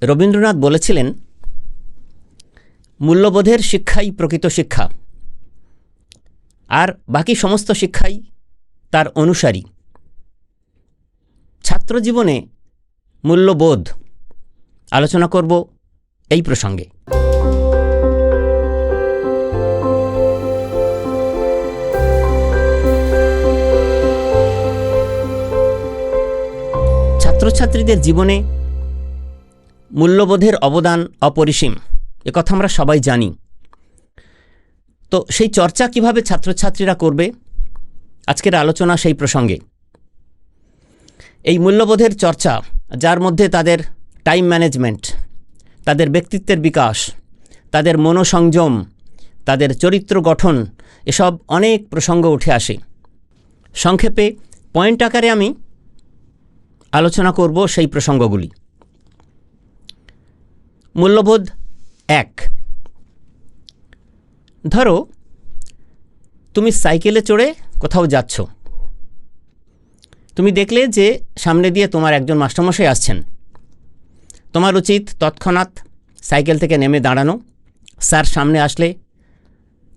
রবীন্দ্রনাথ বলেছিলেন, মূল্যবোধের শিক্ষাই প্রকৃত শিক্ষা, আর বাকি সমস্ত শিক্ষাই তার অনুসারী। ছাত্রজীবনে মূল্যবোধ আলোচনা করব এই প্রসঙ্গে। ছাত্রছাত্রীদের জীবনে মূল্যবোধের অবদান অপরিসীম, একথা আমরা সবাই জানি। তো সেই চর্চা কিভাবে ছাত্রছাত্রীরা করবে, আজকের আলোচনা সেই প্রসঙ্গে। এই মূল্যবোধের চর্চা, যার মধ্যে তাদের টাইম ম্যানেজমেন্ট, তাদের ব্যক্তিত্বের বিকাশ, তাদের মনোসংযম, তাদের চরিত্র গঠন, এসব অনেক প্রসঙ্গ উঠে আসে। সংক্ষেপে পয়েন্ট আকারে আমি আলোচনা করব সেই প্রসঙ্গগুলি। মূল্যবোধ 1। ধরো তুমি সাইকেলে চড়ে কোথাও যাচ্ছ। তুমি দেখলে যে সামনে দিয়ে তোমার একজন মাস্টারমশাই আসছেন। তোমার উচিত তৎক্ষণাৎ সাইকেল থেকে নেমে দাঁড়ানো, স্যার সামনে আসলে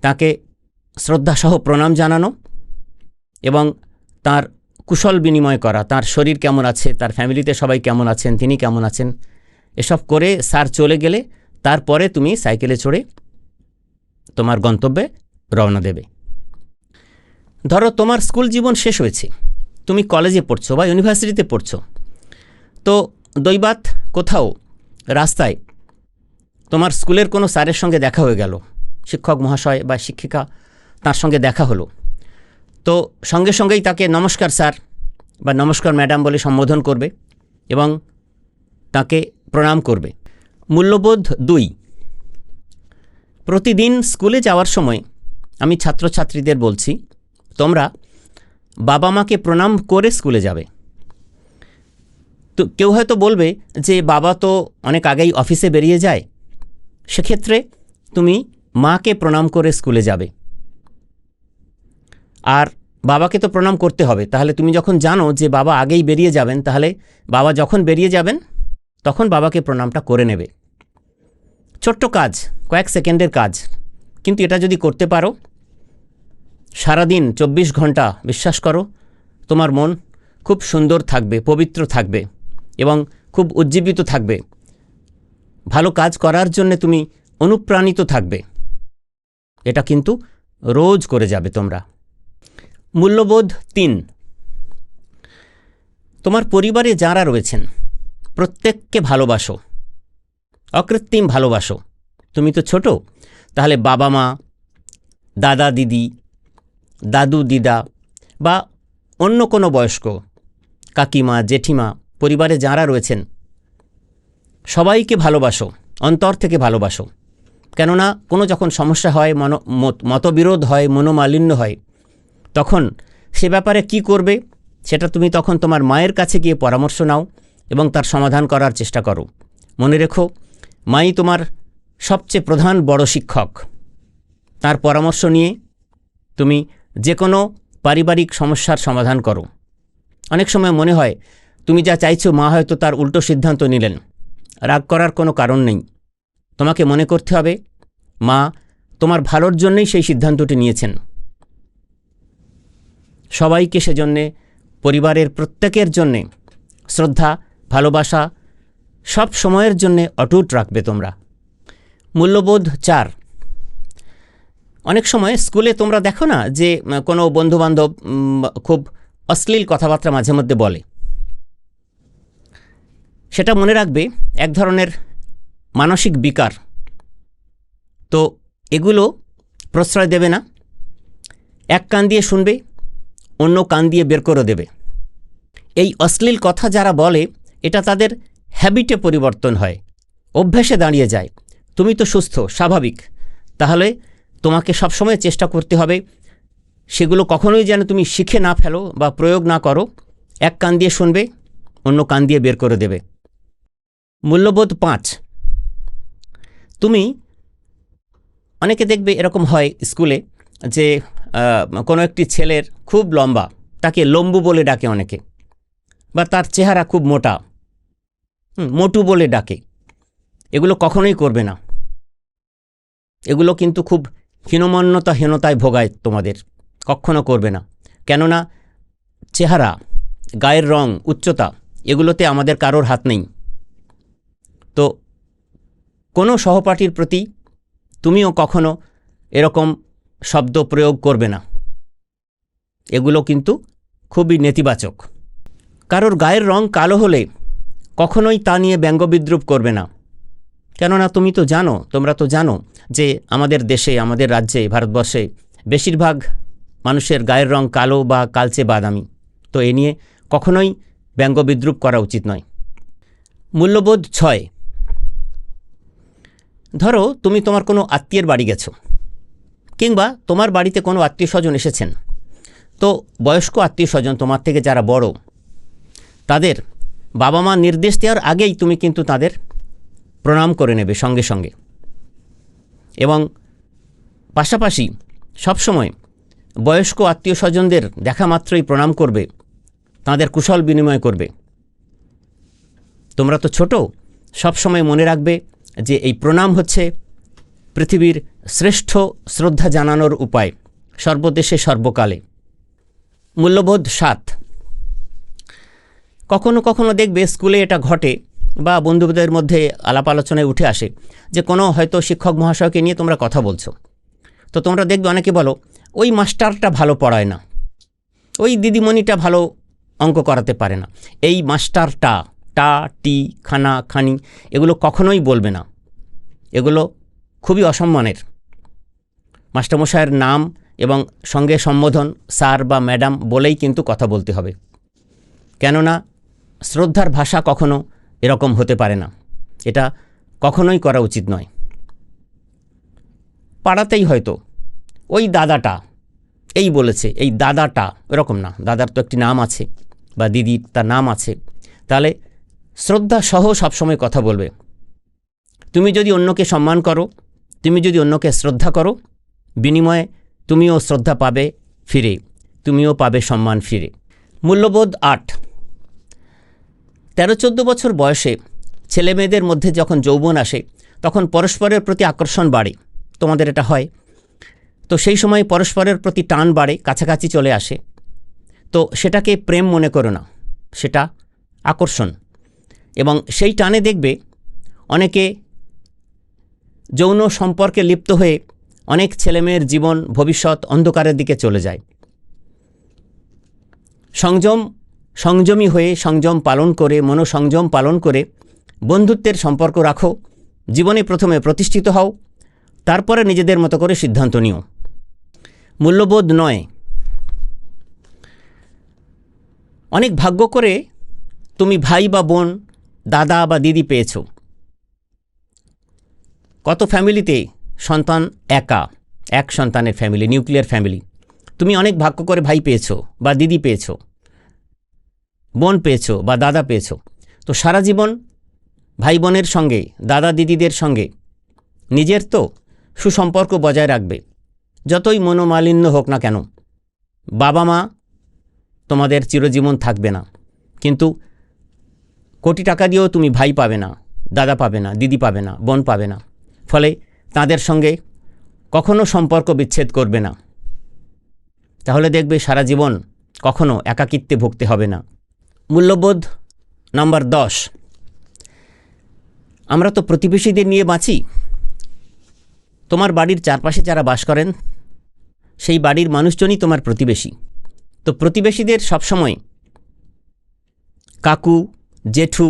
তাকে শ্রদ্ধাসহ প্রণাম জানানো এবং তার কুশল বিনিময় করা, তার শরীর কেমন আছে, তার ফ্যামিলিতে সবাই কেমন আছেন, তিনি কেমন আছেন, এসব করে স্যার চলে গেলে তারপরে তুমি সাইকেলে চড়ে তোমার গন্তব্যে রওনা দেবে। ধরো তোমার স্কুল জীবন শেষ হয়েছে, তুমি কলেজে পড়ছো বা ইউনিভার্সিটিতে পড়ছো। তো দৈবাৎ কোথাও রাস্তায় তোমার স্কুলের কোনো স্যারের সঙ্গে দেখা হয়ে গেল, শিক্ষক মহাশয় বা শিক্ষিকা, তার সঙ্গে দেখা হলো। তো সঙ্গে সঙ্গেই তাকে নমস্কার স্যার বা নমস্কার ম্যাডাম বলে সম্বোধন করবে এবং তাকে প্রণাম করবে। মূল্যবোধ 2। প্রতিদিন স্কুলে যাওয়ার সময় আমি ছাত্রছাত্রীদের বলছি, তোমরা বাবা মাকে প্রণাম করে স্কুলে যাবে। তো কেউ হয়তো বলবে যে বাবা তো অনেক আগেই অফিসে বেরিয়ে যায়, সেক্ষেত্রে তুমি মাকে প্রণাম করে স্কুলে যাবে। আর বাবাকে তো প্রণাম করতে হবে, তাহলে তুমি যখন জানো যে বাবা আগেই বেরিয়ে যাবেন, তাহলে বাবা যখন বেরিয়ে যাবেন তখন বাবাকে প্রণামটা করে নেবে। ছোট্ট কাজ, কয়েক সেকেন্ডের কাজ, কিন্তু এটা যদি করতে পারো সারাদিন 24 ঘন্টা, বিশ্বাস করো তোমার মন খুব সুন্দর থাকবে, পবিত্র থাকবে এবং খুব উজ্জীবিত থাকবে। ভালো কাজ করার জন্য তুমি অনুপ্রাণিত থাকবে। এটা কিন্তু রোজ করে যাবে তোমরা। মূল্যবোধ 3। তোমার পরিবারে যারা রয়েছেন প্রত্যেককে ভালোবাসো, অকৃত্রিম ভালোবাসো। তুমি তো ছোট, তাহলে বাবা মা, দাদা দিদি, দাদু দিদা বা অন্য কোনো বয়স্ক, কাকিমা জেঠিমা, পরিবারে যারা রয়েছেন সবাইকে ভালোবাসো, অন্তর থেকে ভালোবাসো। কেননা কোনো যখন সমস্যা হয়, মতবিরোধ হয়, মনোমালিন্য হয়, তখন সে ব্যাপারে কি করবে সেটা তুমি তখন তোমার মায়ের কাছে গিয়ে পরামর্শ নাও এবং তার সমাধান করার চেষ্টা করো। মনে রেখো, মাই তোমার সবচেয়ে প্রধান বড় শিক্ষক। তার পরামর্শ নিয়ে তুমি যে কোনো পারিবারিক সমস্যার সমাধান করো। অনেক সময় মনে হয় তুমি যা চাইছো মা হয়তো তার উল্টো সিদ্ধান্ত নিলেন। রাগ করার কোনো কারণ নেই। তোমাকে মনে করতে হবে মা তোমার ভালোর জন্যই সেই সিদ্ধান্তটি নিয়েছেন। সবাইকে সেজন্যে, পরিবারের প্রত্যেকের জন্যে শ্রদ্ধা, ভালোবাসা সব সময়ের জন্যে অটুট রাখবে তোমরা। মূল্যবোধ 4। অনেক সময় স্কুলে তোমরা দেখো না যে কোনো বন্ধুবান্ধব খুব অশ্লীল কথাবার্তা মাঝে মধ্যে বলে। সেটা মনে রাখবে এক ধরনের মানসিক বিকার। তো এগুলো প্রশ্রয় দেবে না, এক কান দিয়ে শুনবে, অন্য কান দিয়ে বের করে দেবে। এই অশ্লীল কথা যারা বলে এটা তাদের হ্যাবিটে পরিবর্তন হয়, অভ্যাসে দাঁড়িয়ে যায়। তুমি তো সুস্থ, স্বাভাবিক, তাহলে তোমাকে সবসময় চেষ্টা করতে হবে সেগুলো কখনোই যেন তুমি শিখে না ফেলো বা প্রয়োগ না করো। এক কান দিয়ে শুনবে, অন্য কান দিয়ে বের করে দেবে। মূল্যবোধ 5। তুমি অনেকে দেখবে এরকম হয় স্কুলে যে কোনো একটি ছেলের খুব লম্বা, তাকে লম্বু বলে ডাকে অনেকে, বা তার চেহারা খুব মোটা, মোটু বলে ডাকে। এগুলো কখনোই করবে না। এগুলো কিন্তু খুব হীনতায় ভোগায় তোমাদের, কখনো করবে না। কেননা চেহারা, গায়ের রং, উচ্চতা এগুলোতে আমাদের কারোর হাত নেই। তো কোনো সহপাঠীর প্রতি তুমিও কখনো এরকম শব্দ প্রয়োগ করবে না। এগুলো কিন্তু খুবই নেতিবাচক। কারোর গায়ের রং কালো হলে কখনোই তা নিয়ে ব্যঙ্গবিদ্রূপ করবে না। কেননা তোমরা তো জানো যে আমাদের দেশে, আমাদের রাজ্যে, ভারতবর্ষে বেশিরভাগ মানুষের গায়ের রং কালো বা কালচে বাদামি। তো এ নিয়ে কখনোই ব্যঙ্গবিদ্রূপ করা উচিত নয়। মূল্যবোধ 6। ধরো তুমি তোমার কোনো আত্মীয়ের বাড়ি গেছো, কিংবা তোমার বাড়িতে কোনো আত্মীয় স্বজন এসেছেন। তো বয়স্ক আত্মীয় স্বজন, তোমার থেকে যারা বড়, তাদের বাবা মা নির্দেশ দেওয়ার আগেই তুমি কিন্তু তাদের প্রণাম করে নেবে সঙ্গে সঙ্গে। এবং পাশাপাশি সবসময় বয়স্ক আত্মীয় স্বজনদের দেখা মাত্রই প্রণাম করবে, তাদের কুশল বিনিময় করবে। তোমরা তো ছোট, সবসময় মনে রাখবে যে এই প্রণাম হচ্ছে পৃথিবীর শ্রেষ্ঠ শ্রদ্ধা জানানোর উপায়, সর্বদেশে সর্বকালে। মূল্যবোধ 7। কখনো কখনো দেখবে স্কুলে এটা ঘটে বা বন্ধুদের মধ্যে আলাপ আলোচনায় উঠে আসে যে কোনো হয়তো শিক্ষক মহাশয়কে নিয়ে তোমরা কথা বলছো। তো তোমরা দেখবে অনেকে বলো, ওই মাস্টারটা ভালো পড়ায় না, ওই দিদিমণিটা ভালো অঙ্ক করাতে পারে না। এই মাস্টারটা, টা, টি, খানা, খানি এগুলো কখনোই বলবে না। এগুলো খুবই অসম্মানের। মাস্টারমশায়ের নাম এবং সঙ্গে সম্বোধন স্যার বা ম্যাডাম বলেই কিন্তু কথা বলতে হবে। কেননা শ্রদ্ধার ভাষা কখনো এরকম হতে পারে না। এটা কখনোই করা উচিত নয়। পাড়াতেই হয়তো ওই দাদাটা এই বলেছে, এই দাদাটা, এরকম না, দাদার তো একটি নাম আছে বা দিদির তার নাম আছে। তাহলে শ্রদ্ধা সহ সবসময় কথা বলবে। তুমি যদি অন্যকে সম্মান করো, তুমি যদি অন্যকে শ্রদ্ধা করো, বিনিময়ে তুমিও শ্রদ্ধা পাবে ফিরে, তুমিও পাবে সম্মান ফিরে। মূল্যবোধ 8। 13-14 বছর বয়সে ছেলে মেয়েদের মধ্যে যখন যৌবন আসে তখন পরস্পরের প্রতি আকর্ষণ বাড়ে। তোমাদের এটা হয়। তো সেই সময় পরস্পরের প্রতি টান বাড়ে, কাছাকাছি চলে আসে। তো সেটাকে প্রেম মনে করো না, সেটা আকর্ষণ। এবং সেই টানে দেখবে অনেকে যৌন সম্পর্কে লিপ্ত হয়ে অনেক ছেলেমেয়ের জীবন ভবিষ্যৎ অন্ধকারের দিকে চলে যায়। সংযমী হয়ে, সংযম পালন করে, মনোসংযম পালন করে বন্ধুত্বের সম্পর্ক রাখো। জীবনে প্রথমে প্রতিষ্ঠিত হও, তারপরে নিজেদের মতো করে সিদ্ধান্ত নিও। মূল্যবোধ 9। অনেক ভাগ্য করে তুমি ভাই বা বোন, দাদা বা দিদি পেয়েছো। কত ফ্যামিলিতে সন্তান এক সন্তানের ফ্যামিলি, নিউক্লিয়ার ফ্যামিলি। তুমি অনেক ভাগ্য করে ভাই পেয়েছো বা দিদি পেয়েছো, বোন পেয়েছো বা দাদা পেয়েছো। তো সারা জীবন ভাই বোনের সঙ্গে, দাদা দিদিদের সঙ্গে নিজের তো সুসম্পর্ক বজায় রাখবে। যতই মনোমালিন্য হোক না কেন, বাবা মা তোমাদের চিরজীবন থাকবে না, কিন্তু কোটি টাকা দিয়েও তুমি ভাই পাবে না, দাদা পাবে না, দিদি পাবে না, বোন পাবে না। ফলে তাদের সঙ্গে কখনো সম্পর্ক বিচ্ছেদ করবে না। তাহলে দেখবে সারা জীবন কখনো একাকিত্বে ভুগতে হবে না। মূল্যবোধ নাম্বার 10। আমরা তো প্রতিবেশীদের নিয়ে বাঁচি। তোমার বাড়ির চারপাশে যারা বাস করেন সেই বাড়ির মানুষজনই তোমার প্রতিবেশী। তো প্রতিবেশীদের সবসময় কাকু, জেঠু,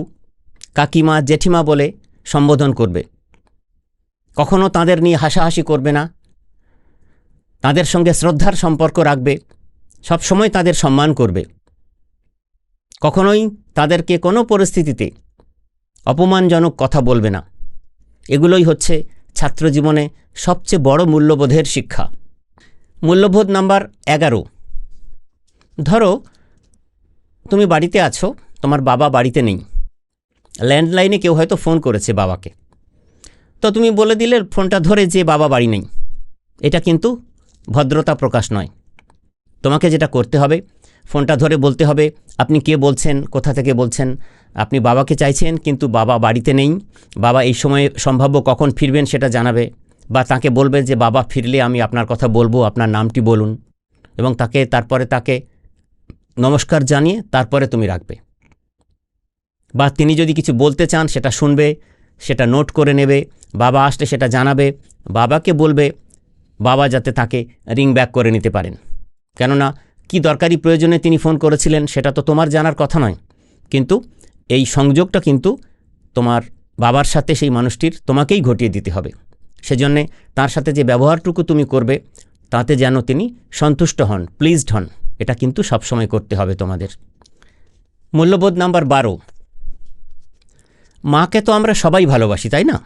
কাকিমা, জেঠিমা বলে সম্বোধন করবে। কখনো তাদের নিয়ে হাসাহাসি করবে না, তাদের সঙ্গে শ্রদ্ধার সম্পর্ক রাখবে, সবসময় তাদের সম্মান করবে। কখনোই তাদেরকে কোনো পরিস্থিতিতে অপমানজনক কথা বলবে না। এগুলোই হচ্ছে ছাত্রজীবনে সবচেয়ে বড় মূল্যবোধের শিক্ষা। মূল্যবোধ নাম্বার 11। ধরো তুমি বাড়িতে আছো, তোমার বাবা বাড়িতে নেই। ল্যান্ডলাইনে কেউ হয়তো ফোন করেছে বাবাকে। তো তুমি বলে দিলে ফোনটা ধরে যে বাবা বাড়ি নেই। এটা কিন্তু ভদ্রতা প্রকাশ নয়। তোমাকে যেটা করতে হবে, ফোনটা ধরে বলতে হবে আপনি কে বলছেন, কোথা থেকে বলছেন, আপনি বাবাকে চাইছেন কিন্তু বাবা বাড়িতে নেই, বাবা এই সময়ে সম্ভাব্য কখন ফিরবেন সেটা জানাবে, বা তাকে বলবে যে বাবা ফিরলে আমি আপনার কথা বলবো, আপনার নামটি বলুন, এবং তারপরে তাকে নমস্কার জানিয়ে তারপরে তুমি রাখবে। বা তিনি যদি কিছু বলতে চান সেটা শুনবে, সেটা নোট করে নেবে, বাবা আসলে সেটা জানাবে, বাবাকে বলবে বাবা যাতে তাকে রিং ব্যাক করে নিতে পারেন। কেননা কি দরকারি প্রয়োজনে তিনি ফোন করেছিলেন সেটা তো তোমার জানার কথা নয়, কিন্তু এই সংযোগটা কিন্তু তোমার বাবার সাথে সেই মানুষটির তোমাকেই ঘটিয়ে দিতে হবে। সেজন্যে তার সাথে যে ব্যবহারটুকু তুমি করবে তাতে যেন তিনি সন্তুষ্ট হন, প্লিজড হন, এটা কিন্তু সবসময় করতে হবে তোমাদের। মূল্যবোধ নাম্বার 12, মাকে তো আমরা সবাই ভালোবাসি, তাই না?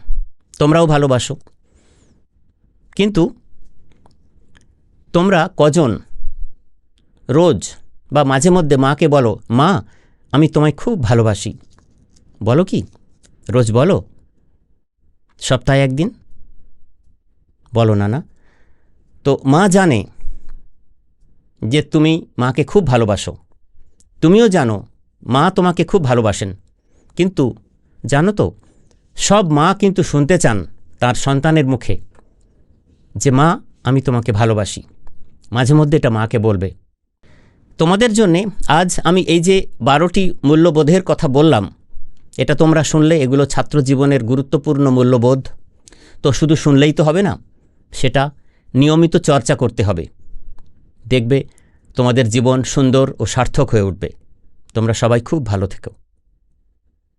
তোমরাও ভালোবাসো, কিন্তু তোমরা কজন রোজ বা মাঝে মধ্যে মাকে বলো, মা আমি তোমায় খুব ভালোবাসি? বলো কি? রোজ বলো? সপ্তাহে একদিন বলো না? না, তো মা জানে যে তুমি মাকে খুব ভালোবাসো, তুমিও জানো মা তোমাকে খুব ভালোবাসেন, কিন্তু জানো তো সব মা কিন্তু শুনতে চান তার সন্তানের মুখে যে মা আমি তোমাকে ভালোবাসি। মাঝে মধ্যে এটা মাকে বলবে। তোমাদের জন্যে আজ আমি এই যে 12টি মূল্যবোধের কথা বললাম, এটা তোমরা শুনলে, এগুলো ছাত্র জীবনের গুরুত্বপূর্ণ মূল্যবোধ। তো শুধু শুনলেই তো হবে না, সেটা নিয়মিত চর্চা করতে হবে। দেখবে তোমাদের জীবন সুন্দর ও সার্থক হয়ে উঠবে। তোমরা সবাই খুব ভালো থেকো।